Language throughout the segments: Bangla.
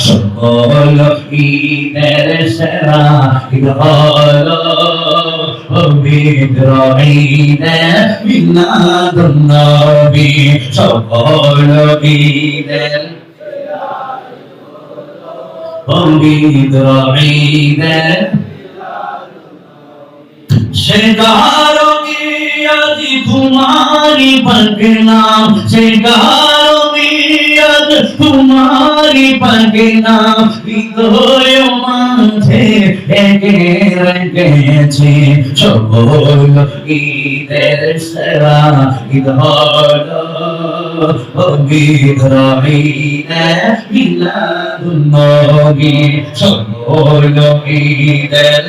সকল ঈদের সেরা ঈদ হলো পবিত্র ঈদে মিলাদুন নবী সকল ঈদের পবিত্র ঈদে शेगारों की आज तुम्हारी पगना शेगारों की आज तुम्हारी पगना विदोयो मांझे एके रंगेचे সকল ঈদের সেরা ঈদ হলো পবিত্র ঈদে মিলাদুন নবী সকল ঈদের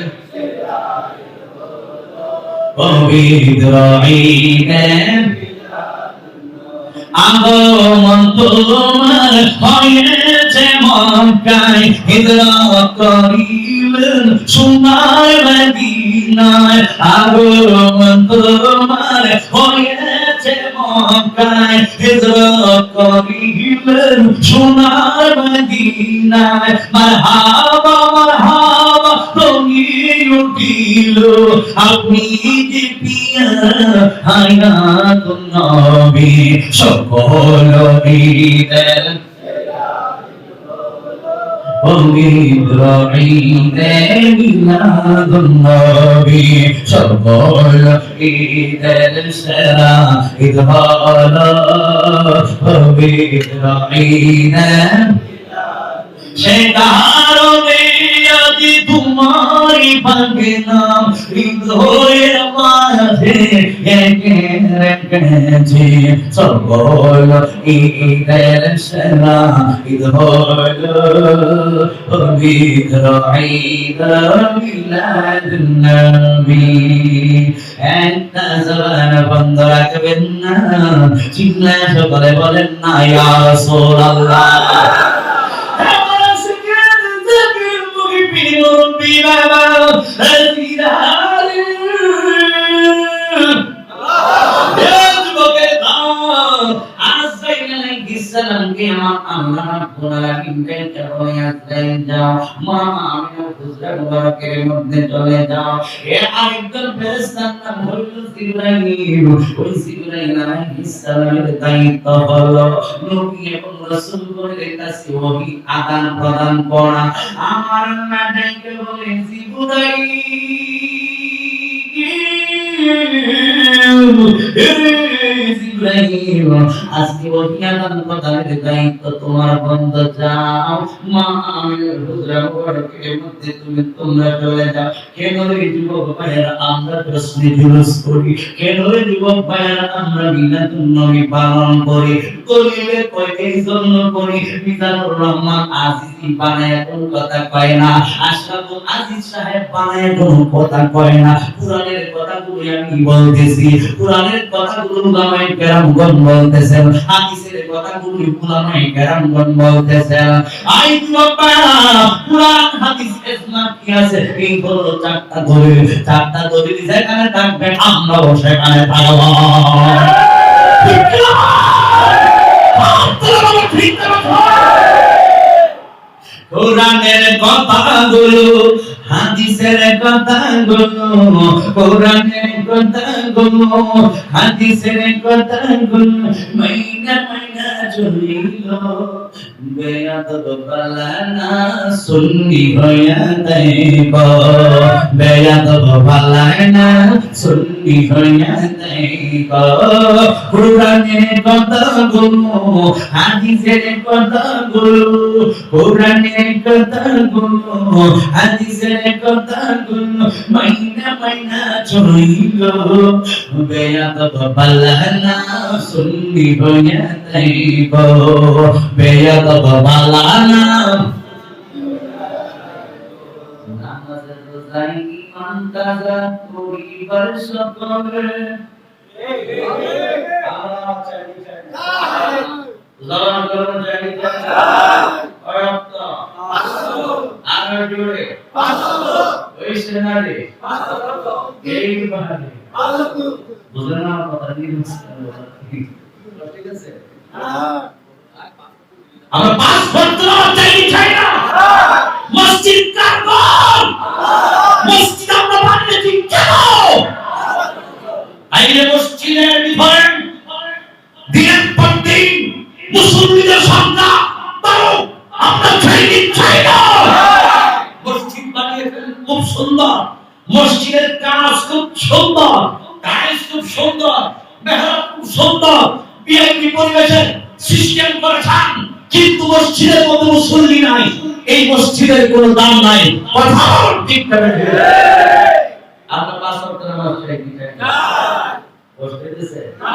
পবিত্র ঈদে আগমন তোমার হয়েছে মক্কায় হিজরত করিলেন সোনার মদিনায় আগমন তোমার হয়েছে মক্কায় হিজরত করিলেন সোনার মদিনায় মারহাবা মারহাবা রঙিন উঠিল আপনি যে পিয়া হায়াতুন নবী সকল ঈদের পবিত্র ঈদে মিলাদুন নবী সকল ঈদের সেরা ঈদ হলো পবিত্র ঈদে शेगारों में आज तुम्हारी पगना हृदय माঝে একে রেখেছি সকল ঈদের সেরা ঈদ হলো পবিত্র ঈদ মিলাদুন নবী একটা জবান বন্ধ রাখবেন না চিল্লা সকলে বলেন না ইয়া রাসূলুল্লাহ মধ্যে চলে যাও আরেকজন ফেরেশতার নাম হলো জিবরাইল ওই জিবরাইল আলাইহিস সালামের দায়িত্ব হলো নবী এবং রাসূলের কাছে ওহী আদান প্রদান করা আমার আল্লাহ ডাইকে বলে জিবরাইল আজকে ওহী আদান প্রদানের দায়িত্ব তোমার বন্ধ যাও মা আমিনার হুজরা মুবারকের মধ্যে তোমরা চলে যাও কেন রে যুবক ভাইরা আমরা প্রশ্ন জুলুস করি কেন রে যুবক ভাইরা আমরা মিলাদুন নবী পালন করি করিলে কয় এই জন্য করি মিজানুর রহমান আজিজি বানায় কোন কথা কয় না আশরাফুল আজিজ সাহেব বানায় কোন কথা কয় না কুরআনের কথাগুলো আমি বলতেছি কুরআনের কথাগুলো উলামায়ে কেরামগণ বলতেছেন হাদিসের কথাগুলো উলামায়ে কেরামগণ বলতেছেন আই যুবক ভাইরা কুরআন হাদিস ইসলাম কি আছে এই হলো চারটা দলিল যেখানে থাকবে আমরাও সেখানে থাকব কোরআনের কথাগুলো হাদিসের কথাগুলো কোরআনের কথাগুলো হাদিসের কথাগুলো মাইনা মাইনা চলিল বেয়াত বালানা সুন্নি হইয়া দেব বেয়াত বালানা সুন্নি হইয়া দেব কোরআনের কথাগুলো হাদিসের কথাগুলো কোরআনের কথাগুলো হাদিসের কথাগুলো মাইনা মাইনা চলিল বেয়াত বালানা সুন্নি হইয়া দেব বেয়াত বালানা নামাজের রোজাই ইমান কাজা পরিবার সকলে আল্লাহ চাই জবান করুন চাই অর্থ আর জোরে ওই সেনারে এই বাহারে বুঝলেন না কথা ঠিক আছে আমরা পাঁচ বছর চাই না মসজিদ বানিয়েছেন খুব সুন্দর, মসজিদের কাজ খুব সুন্দর, টাইলস খুব সুন্দর, মেহরাব খুব সুন্দর, ভিআইপি পরিবেশে সিস্টেম করেছেন, কিন্তু মসজিদের মতো মুসল্লি নাই, এই মসজিদের কোনো দাম নাই। কথা ঠিক করে আমরা পাঁচ ওয়াক্ত নামাজ পড়ি না, পড়তেছে না,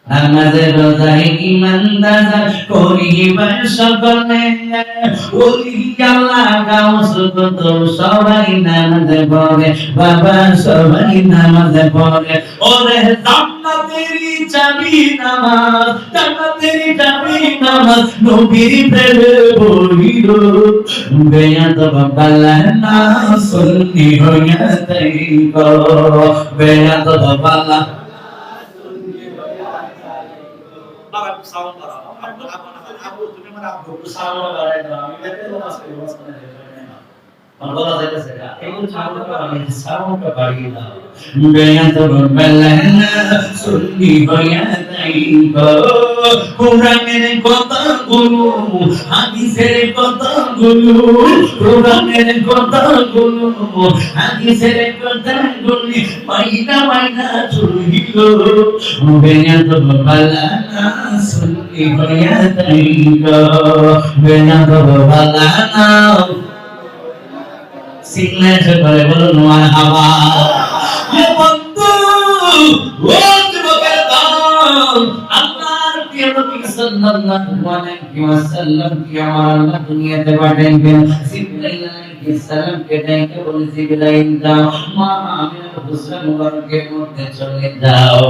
নামাজে রোজায় ইমানদার করিবার সকলে ওলি আল্লাহ গাউস কত সবাই নামাজে পড়ে বাবা, সবাই নামাজে পড়ে। ওরে জান্নাতেরই চাবি নামাজ, জান্নাতেরই চাবি নামাজ, নবীর প্রেমে বলিল বেয়াদব বালা না সুন্নি হইয়া তাইকো, বেয়াদব বালা সাউন্ড করা আবু তুমি মানে আবু সাউন্ড করাই দাও, আমি দেখতে নামাজ পড়ি না আমার বলা যাইতেছে না, এগুলো সাউন্ড করা আমি সাউন্ডটা বাড়িয়ে দাও। বেয়াদব বালানা সুন্নি হইয়া তাইকো, কোরআনের কথাগুলো হাদিসের কথাগুলো, কোরআনের কথাগুলো হাদিসের কথাগুলো মাইনা মাইনা চুরিল। বেয়াদব বালানা সুন্নি হইয়া তাইকো, বেয়াদব বালানা সিগনেচার করে বলুন মারহাবা। এ বন্ধু ও যুবকের দল, আল্লাহর প্রিয় নবী সাল্লাল্লাহু আলাইহি ওয়াসাল্লাম কি আমার আল্লাহ দুনিয়াতে পাঠাইবেন, জিবরাইল আলাইহিস সালাম কে ডেকে বলে জিবরাইল যাও মা আমিনার হুজরা মুবারকের মধ্যে চলে যাও,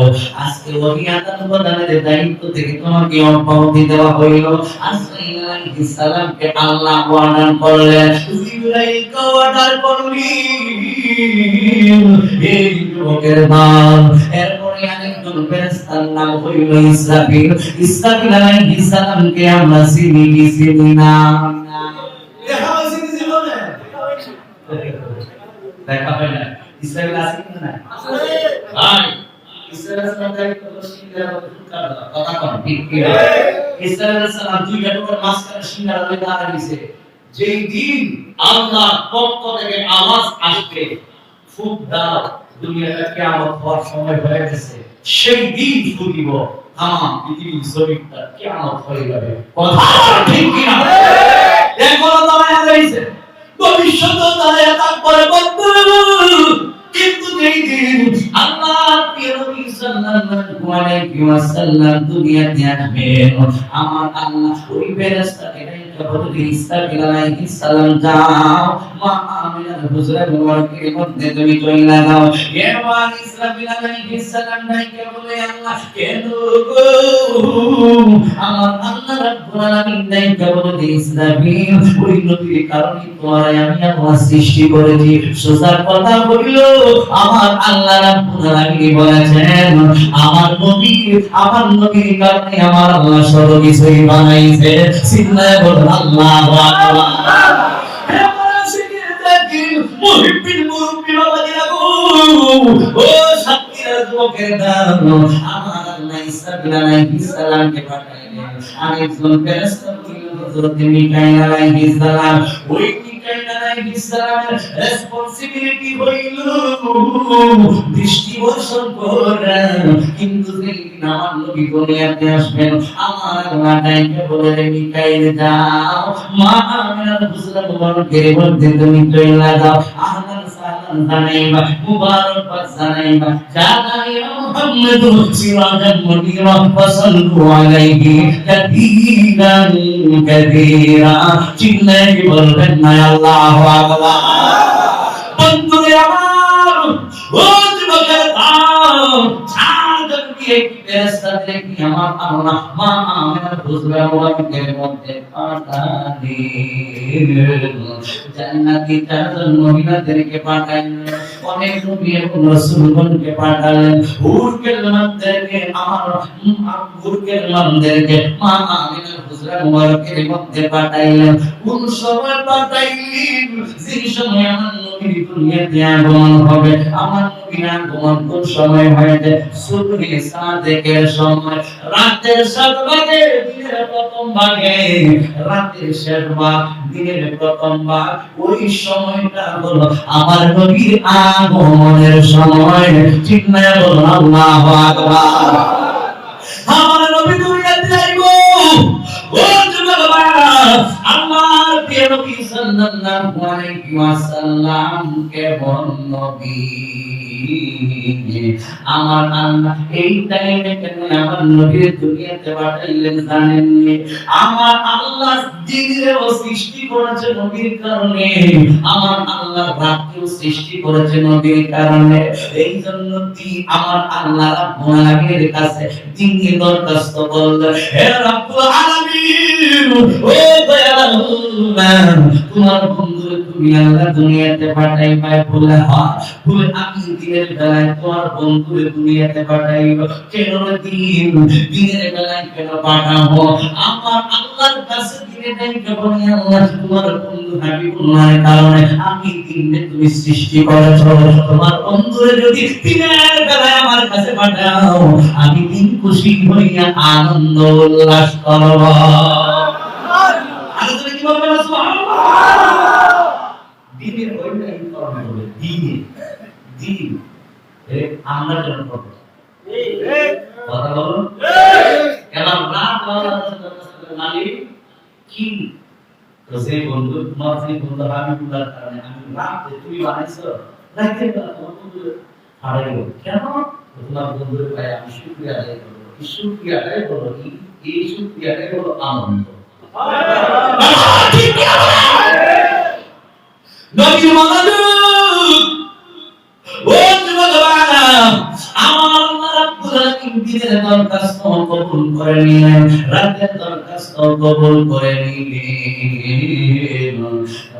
আজকে ওহী আদান প্রদানের দায়িত্ব থেকে তোমাকে অব্যাহতি দেওয়া হইল। আসরাইল আলাইহিস সালাম কে আল্লাহ অর্ডার করলেন, জিবরাইল কে অর্ডার করলেন এই যুবকের দল। এরপরে আরেকজন ফেরেশতার নাম হইল ইসরাফিল। ইসরাফিল আলাইহিস সালাম কে আমরা চিনি কি চিনি না? দেখা হইছে কি জীবনে? দেখা হয় না। ইসরাফিল আছে কি না? আছে ভাই। ইসরাফিল সালাম দায়িত্ব সিংহার কথা কোন ঠিক কি? ইসরাফিল সালাম দুইটা টুকরা মাঝখানে সিংহার লয়ে দাঁড়ায় দিয়েছে। যেই দিন আল্লাহর পক্ষ থেকে আওয়াজ আসবে ফুক দাও, দুনিয়াটা কিয়ামত হওয়ার সময় হয়ে গেছে, সেই দিন ফুকিব তামাম পৃথিবীর জমিনটা কিয়ামত হয়ে যাবে। কথা ঠিক কি না? এখনো দাঁড়ায় রয়েছে, ভবিষ্যতে দাঁড়ায় থাকবে বন্ধু, কিন্তু যেই দিন আল্লাহর প্রিয় নবী সাল্লাল্লাহু আলাইহি ওয়াসাল্লাম দুনিয়াতে আসবেন, আমার আল্লাহ ওই ফেরেশতাকে ডেকে বলবে ইসরাফিল আলাইহিস সালাম যাও মা আমিনার হুজরা মুবারকের মধ্যে তুমি চলে যাও। এবার ইসরাফিল আলাইহিস সালাম ডেকে বলে আল্লাহ কেন গো, আমার আল্লাহ রাব্বুল আলামিন ডেকে বলে ইসরাফিল ওই নবীর কারণে তোমারে আমি আল্লাহ সৃষ্টি করেছি। সোজা কথা বলিল আমার আল্লাহ রাব্বুল আলামিন বলেছেন আমার নবীর কারণে আমার আল্লাহ সব কিছুই বানাইছে। সিল্লায় বল আল্লাহু আকবার। মুহিব্বিন মুরব্বি বাবাজিরা গো, ও সাকিরা যুবকের দল, আমার আল্লাহ ইসরাফিল আলাইহিস সালামকে পাঠাইলেন। আরেকজন ফেরেশতা ছিল হযরত মিকাইল আলাইহিস সালাম। ওই মিকাইল আলাইহিস সালামের রেসপন্সিবিলিটি হইল দৃষ্টি বর্ষণ করা, কিন্তু যেদিন আমার নবী দুনিয়াতে আসবেন আমার আল্লাহ ডাইকে বলে মিকাইল যাও মা আমিনার হুজরা মুবারকের মধ্যে তুমি চলে যাও, আহলান সাহলান জানাইবা, মুবারকবাদ জানাইবা, জানাইয়া মুহাম্মাদু সিরাজান মুনিরা ফাসাল্লু আলাইহি কাসীরান কাসীরা। চিল্লাই বলবেন না আল্লাহু আকবার। বন্ধুরে আমার ও যুবকের দল, সাধক দিয়ে কি ফেরেশতা দিয়ে কি আমার আল্লাহ মা আমিনার হুজরা মুবারকের মধ্যে পাঠালেন। জান্নাতি চারজন মহিলাদেরকে পাঠালেন, অনেক নবী এবং রাসূলগণকে পাঠালেন, হুরকেল মানদেরকে হুরকেল মানদেরকে মা আমিনার হুজরা মুবারকের মধ্যে পাঠাইলেন। কোন সময় পাঠাইলেন? যে সময় আমার নবী দুনিয়াতে আগমন হবে। আমার নবীর আগমন কোন সময় হয়েছে? সুবহে সাদেকের সময়, রাতের 7 ভাগে দিনের প্রথম ভাগে, রাতের শেষ ভাগ দিনের প্রথম ভাগ, ওই সময়টা হলো আমার নবীর আগমনের সময়। ঠিক না? বলুন আল্লাহু আকবার। আমার নবী দুনিয়াতে আইবো, ও যুবক, আমার প্রিয় নবী সাল্লাল্লাহু আলাইহি ওয়াসাল্লাম কেমন নবী। আমার আল্লাহ এই টাইমে কেন আমার নবী দুনিয়াতে পাঠাইলেন জানেননি? আমার আল্লাহ দিনেরও সৃষ্টি করেছে নবীর কারণে, আমার আল্লাহ রাতকেও সৃষ্টি করেছে নবীর কারণে। এই জন্য আমার আল্লাহ রাব্বুল আলামিনের কাছে তিনি দরখাস্ত করলেন, হে রাব্বুল আলামিন, ও দয়াল আল্লাহ, তোমার বন্ধু তুমি আল্লাহ দুনিয়াতে পাঠাইবা। বলে হ্যাঁ, বলে আমি দিনের বেলায় তোমার বন্ধু দুনিয়াতে পাঠাইব। কেন দিনের বেলায় কেন পাঠাবো? আমার আল্লাহর কাছে দিনে নাই কেবল আল্লাহ তোমার বন্ধু হাবিবুল্লাহর কারণে আমি দিনে তুমি সৃষ্টি করেছো। তোমার বন্ধুরে যদি দিনের বেলায় আমার কাছে পাঠাও, আমি দিন খুশি হইয়া আনন্দ উল্লাস করব। আর তুমি কি বলবে? সুবহানাল্লাহ। দিনের ওইটাই করবে, দিনে দিন আমরা কেন করবো? কথা বলুন। কেন রাত মালিক কি যে বন্ধু তোমার যে বন্ধু হাবিবুল্লাহর কারণে আমি রাতে তুমি বানাইছো, রাতে তোমার বন্ধু হারাইলো কেন? তোমার বন্ধুর পায়ে আমি শুকরিয়া আদায় করবো। এই শুকরিয়া আদায় করবো কি? এই শুকরিয়া আদায় করবো আনন্দ। নবী মানব ও যুবকরা, আমার আল্লাহ রাব্বুল আলামিন দিনের দরখাস্ত কবুল করে নিলেন, রাতের দরখাস্ত কবুল করে নিলেন।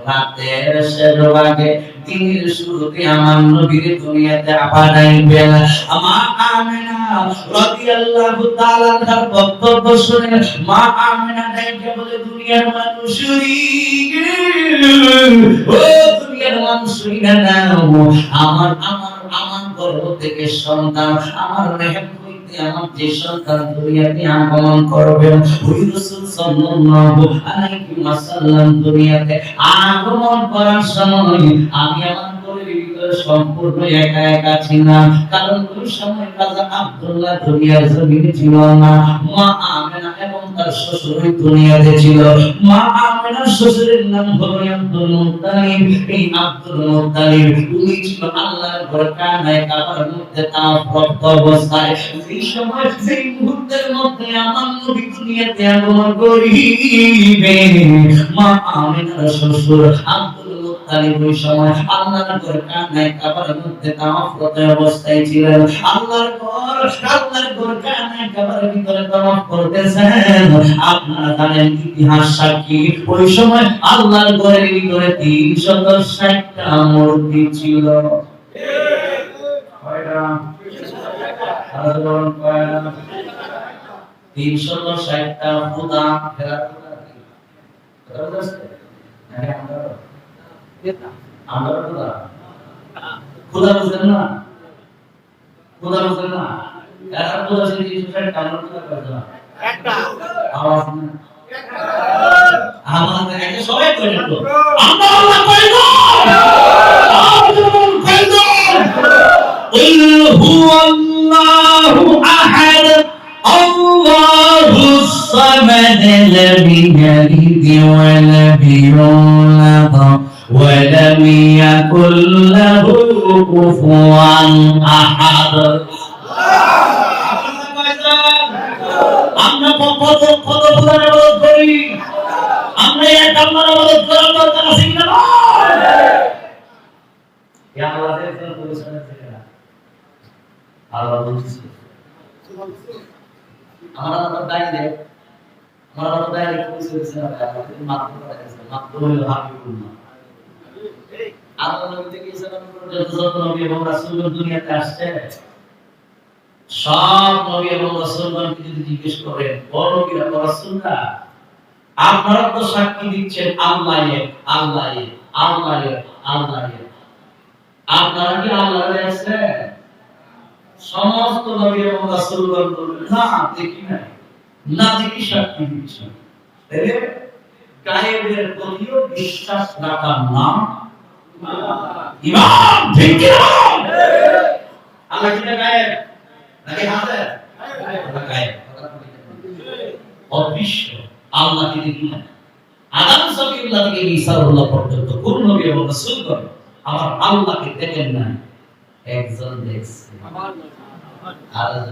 রাতের শেষ ভাগে দিনের শুরুতে আমার নবীর দুনিয়াতে পাঠাইবেন। আমার আমিনা রাদিয়াল্লাহু তাআলা তার বক্তব্য শুনে মা আমিনা ডাইকে বলে, দুনিয়ার মানুষই ও দুনিয়ার মানুষই না, আমার আমার আমার গর্ভ থেকে সন্তান, আমার রেহেম হইতে আমার যে সন্তান দুনিয়াতে আগমন করবে, ওই রাসূল সাল্লাল্লাহু আলাইহি ওয়াসাল্লাম দুনিয়াতে আগমন করার সময় আমি আমার পরিবারের ভিতরে সম্পূর্ণ একা একা ছিলাম। কারণ ওই সময় রাজা আব্দুল্লাহ দুনিয়ার জমিনে ছিল না। মা আমেনা এবং তার শ্বশুর দুনিয়াতে ছিল। মা আমেনার শ্বশুরের নাম হলো আব্দুল মুত্তালিব। এই আব্দুল মুত্তালিব উনি ছিল আল্লাহর ঘরে কানায় কাবার মধ্যে তাওয়াফরত অবস্থায়। এই সময় সেই মুহূর্তের মধ্যে আমার নবী দুনিয়াতে আগমন করিবে। মা আমেনার শ্বশুর আব্দুল মুত্তালিব ওই সময় আল্লাহর ঘরে কানায় কাবার মধ্যে তাওয়াফরত অবস্থায় ছিলেন। আল্লাহর ঘর কানায় কাবার ভিতরে তাওয়াফ করতেছেন। আপনারা জানেন ইতিহাস সাক্ষী, ওই সময় আল্লাহর ঘরের ভিতরে 360টা মূর্তি ছিল। কয়টা? 360টা খোদা ফেরার আমরা খোদা বুঝলেন না? খোদা বুঝলেন না? এরা খোদা ছিল 360টা, আমরা খোদা করতে না একটা আওয়াজ না আমাদের একে সবাই করে তো আমরা আল্লাহ কই না, আল্লাহ কই না। কুল হুয়াল্লাহু আহাদ আল্লাহুস সামাদ লাম ইয়ালিদ ওয়া লাম ইউলাদ ওয়া লাম ইয়াকুল লাহু কুফুয়ান আহাদ। আমরা কত কত বুঝার মদত করি, আমরা এক আল্লাহর মদত করার দরকার আছে কি না? ইয়া আল্লাহ দেখেন পরিষ্কার থেকে না আল্লাহ বলছে আমরা তো দাঁড়িয়ে আমরা তো দাঁড়িয়ে পরিষ্কার না আমাদের মাত্র আছে মাত্র হলো হাবিবুল্লাহ। আল্লাহ নবী থেকে ইসলাম যত নবী এবং রাসূল দুনিয়াতে আসছে, সব নবী এবং রাসূলগণকে যদি জিজ্ঞেস করেন বড় নবীরা রাসূলরা আপনারা তো সাক্ষী দিচ্ছেন আল্লাহ এক আল্লাহ এক আল্লাহ এক আল্লাহ এক, আপনারা কি আল্লাহ দেখছে? সমস্ত নবী এবং রাসূলগণ বললেন না দেখি না, না দেখি সাক্ষী দিচ্ছি। তাহলে গায়েবের প্রতিও বিশ্বাস রাখার নাম ঈমান। ঠিক কি না? আল্লাহ কি গায়েব নাকি হাতে? আল্লাহ গায়েব। অদৃশ্য, আল্লাহকে দেখি না। আদম সফিউল্লাহ থেকে ঈসা আল্লাহ পর্যন্ত কোন নবী এবং রাসূলগণ আমার আল্লাহকে দেখেন না, একজন দেখছে। আল্লাহ